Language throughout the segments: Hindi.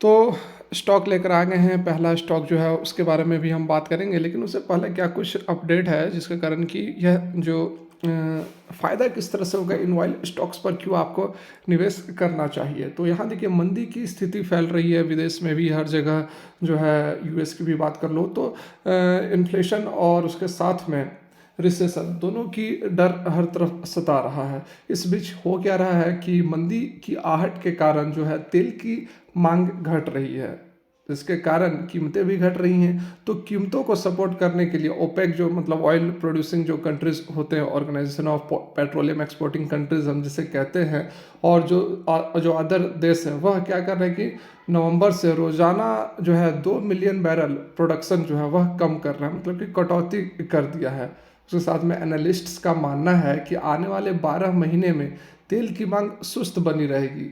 तो स्टॉक लेकर आ गए हैं। पहला स्टॉक जो है उसके बारे में भी हम बात करेंगे, लेकिन उससे पहले क्या कुछ अपडेट है जिसके कारण कि यह जो फ़ायदा किस तरह से होगा इन ऑयल स्टॉक्स पर, क्यों आपको निवेश करना चाहिए। तो यहाँ देखिए, मंदी की स्थिति फैल रही है विदेश में भी, हर जगह जो है। यूएस की भी बात कर लो तो इन्फ्लेशन और उसके साथ में रिसेशन दोनों की डर हर तरफ सता रहा है। इस बीच हो क्या रहा है कि मंदी की आहट के कारण जो है तेल की मांग घट रही है, इसके कारण कीमतें भी घट रही हैं। तो कीमतों को सपोर्ट करने के लिए ओपेक, जो मतलब ऑयल प्रोड्यूसिंग जो कंट्रीज होते हैं, organization of petroleum exporting countries हम जिसे कहते हैं, और जो अदर देश हैं, वह क्या कर रहे हैं कि नवंबर से रोजाना जो है 2 मिलियन बैरल प्रोडक्शन जो है वह कम कर रहे हैं, मतलब कि कटौती कर दिया है। उसके साथ में एनालिस्ट्स का मानना है कि आने वाले 12 महीने में तेल की मांग सुस्त बनी रहेगी,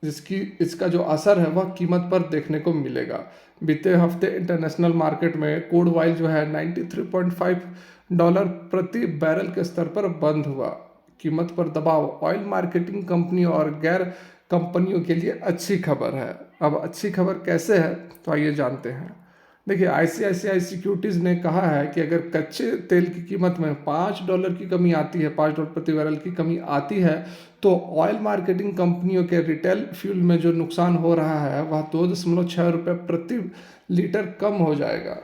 जिसकी इसका जो असर है वह कीमत पर देखने को मिलेगा। बीते हफ्ते इंटरनेशनल मार्केट में क्रूड ऑयल जो है $93.5 प्रति बैरल के स्तर पर बंद हुआ। कीमत पर दबाव ऑयल मार्केटिंग कंपनी और गैर कंपनियों के लिए अच्छी खबर है। अब अच्छी खबर कैसे है, तो आइए जानते हैं। देखिए, आईसीआईसीआई सिक्योरिटीज़ ने कहा है कि अगर कच्चे तेल की कीमत में $5 की कमी आती है, $5 प्रति बैरल की कमी आती है, तो ऑयल मार्केटिंग कंपनियों के रिटेल फ्यूल में जो नुकसान हो रहा है वह $2.6 प्रति लीटर कम हो जाएगा।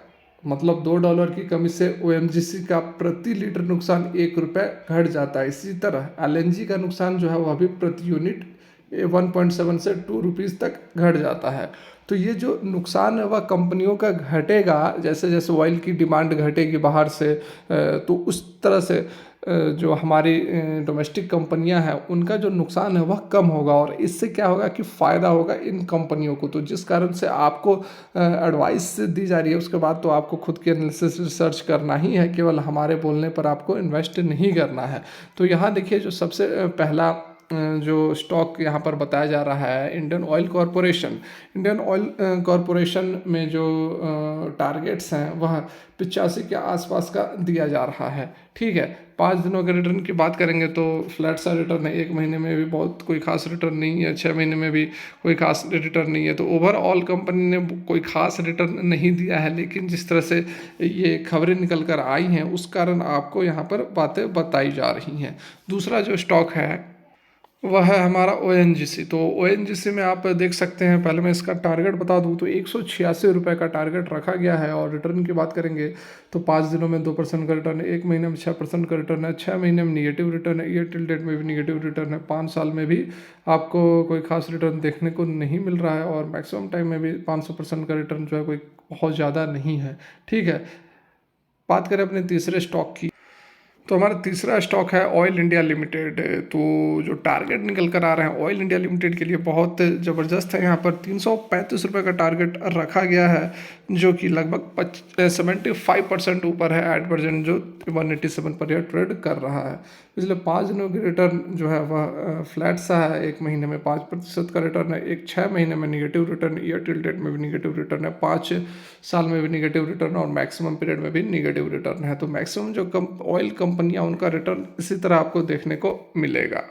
मतलब $2 की कमी से ओएमजीसी का प्रति लीटर नुकसान ₹1 घट जाता है। इसी तरह एलएनजी का नुकसान जो है वह भी प्रति यूनिट 1.7 से ₹2 तक घट जाता है। तो ये जो नुकसान है वह कंपनियों का घटेगा, जैसे जैसे ऑयल की डिमांड घटेगी बाहर से, तो उस तरह से जो हमारी डोमेस्टिक कंपनियां हैं उनका जो नुकसान है वह कम होगा, और इससे क्या होगा कि फ़ायदा होगा इन कंपनियों को। तो जिस कारण से आपको एडवाइस दी जा रही है, उसके बाद तो आपको खुद की एनालिसिस रिसर्च करना ही है, केवल हमारे बोलने पर आपको इन्वेस्ट नहीं करना है। तो यहाँ देखिए, जो सबसे पहला जो स्टॉक यहाँ पर बताया जा रहा है, Indian oil corporation. Indian oil corporation में जो टारगेट्स हैं वह 85 के आसपास का दिया जा रहा है। ठीक है, 5 दिनों के रिटर्न की बात करेंगे तो फ्लैट सा रिटर्न है। 1 महीने में भी बहुत कोई खास रिटर्न नहीं है, 6 महीने में भी कोई खास रिटर्न नहीं है। तो ओवरऑल कंपनी ने कोई खास रिटर्न नहीं दिया है, लेकिन जिस तरह से ये खबरें निकल कर आई हैं उस कारण आपको यहाँ पर बातें बताई जा रही हैं। दूसरा जो स्टॉक है वह है हमारा ओएनजीसी। तो ओएनजीसी में आप देख सकते हैं, पहले मैं इसका टारगेट बता दूं तो ₹186 का टारगेट रखा गया है। और रिटर्न की बात करेंगे तो 5 दिनों में 2% का रिटर्न है, 1 महीने में 6% का रिटर्न है, 6 महीने में निगेटिव रिटर्न है, ईयर टिल डेट में भी निगेटिव रिटर्न है, 5 साल में भी आपको कोई खास रिटर्न देखने को नहीं मिल रहा है, और मैक्सिमम टाइम में भी 500% का रिटर्न जो है कोई बहुत ज़्यादा नहीं है। ठीक है, बात करें अपने तीसरे स्टॉक की, तो हमारा तीसरा स्टॉक है ऑयल इंडिया लिमिटेड। तो जो टारगेट निकल कर आ रहे हैं ऑयल इंडिया लिमिटेड के लिए बहुत ज़बरदस्त है। यहाँ पर ₹335 का टारगेट रखा गया है, जो कि लगभग 75% ऊपर है एट प्रेजेंट, जो 187 पर यह ट्रेड कर रहा है। पिछले 5 दिनों की रिटर्न जो है वह फ्लैट सा है। 1 महीने में 5% का रिटर्न है, 6 महीने में negative return, year till date में भी निगेटिव रिटर्न है, 5 साल में भी निगेटिव रिटर्न, और मैक्सिमम पीरियड में भी निगेटिव रिटर्न है। तो मैक्सिमम जो ऑयल कंपनियां उनका रिटर्न इसी तरह आपको देखने को मिलेगा।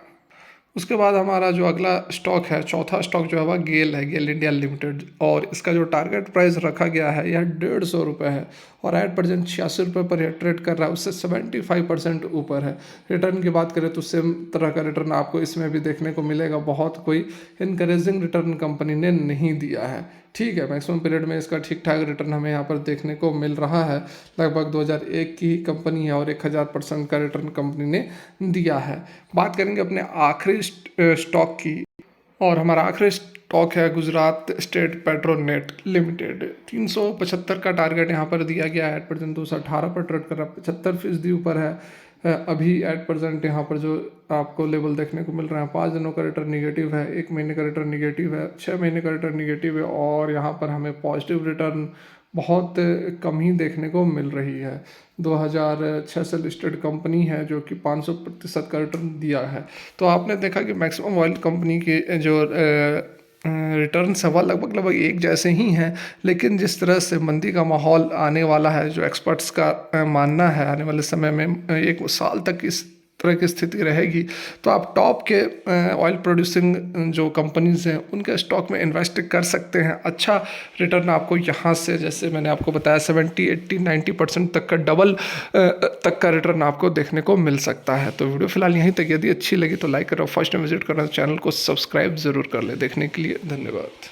उसके बाद हमारा जो अगला स्टॉक है, चौथा स्टॉक जो है वह गेल है, गेल इंडिया लिमिटेड। और इसका जो टारगेट प्राइस रखा गया है यह ₹150 है, और एट प्रेजेंट ₹86 पर यह ट्रेड कर रहा है, उससे 75% ऊपर है। रिटर्न की बात करें तो सेम तरह का रिटर्न आपको इसमें भी देखने को मिलेगा। बहुत कोई इनकरेजिंग रिटर्न कंपनी ने नहीं दिया है। ठीक है, मैक्सिमम पीरियड में इसका ठीक ठाक रिटर्न हमें यहाँ पर देखने को मिल रहा है। लगभग 2001 की कंपनी है और 1000% का रिटर्न कंपनी ने दिया है। बात करेंगे अपने आखिरी स्टॉक की, और हमारा आखिरी स्टॉक है गुजरात स्टेट पेट्रोनेट लिमिटेड। 375 का टारगेट यहाँ पर दिया गया है, एट प्रेजेंट 218 पर ट्रेड कर रहा है, 75% ऊपर है। अभी एट प्रेजेंट यहाँ पर जो आपको लेवल देखने को मिल रहा है, 5 दिनों का रिटर्न निगेटिव है, 1 महीने का रिटर्न निगेटिव है, 6 महीने का रिटर्न निगेटिव है, और यहाँ पर हमें पॉजिटिव रिटर्न बहुत कम ही देखने को मिल रही है। 2006 से लिस्टेड कंपनी है जो कि 500% का रिटर्न दिया है। तो आपने देखा कि मैक्सिमम ऑयल कंपनी के जो रिटर्न है वह लगभग लगभग एक जैसे ही हैं, लेकिन जिस तरह से मंदी का माहौल आने वाला है, जो एक्सपर्ट्स का मानना है आने वाले समय में 1 साल तक इस तरह की स्थिति रहेगी तो आप टॉप के ऑयल प्रोड्यूसिंग जो कंपनीज़ हैं उनके स्टॉक में इन्वेस्ट कर सकते हैं। अच्छा रिटर्न आपको यहाँ से, जैसे मैंने आपको बताया, 70, 80, 90% तक का डबल तक का रिटर्न आपको देखने को मिल सकता है। तो वीडियो फिलहाल यहीं तक। यदि अच्छी लगी तो लाइक करो, फर्स्ट टाइम विजिट करना तो चैनल को सब्सक्राइब जरूर कर ले। देखने के लिए धन्यवाद।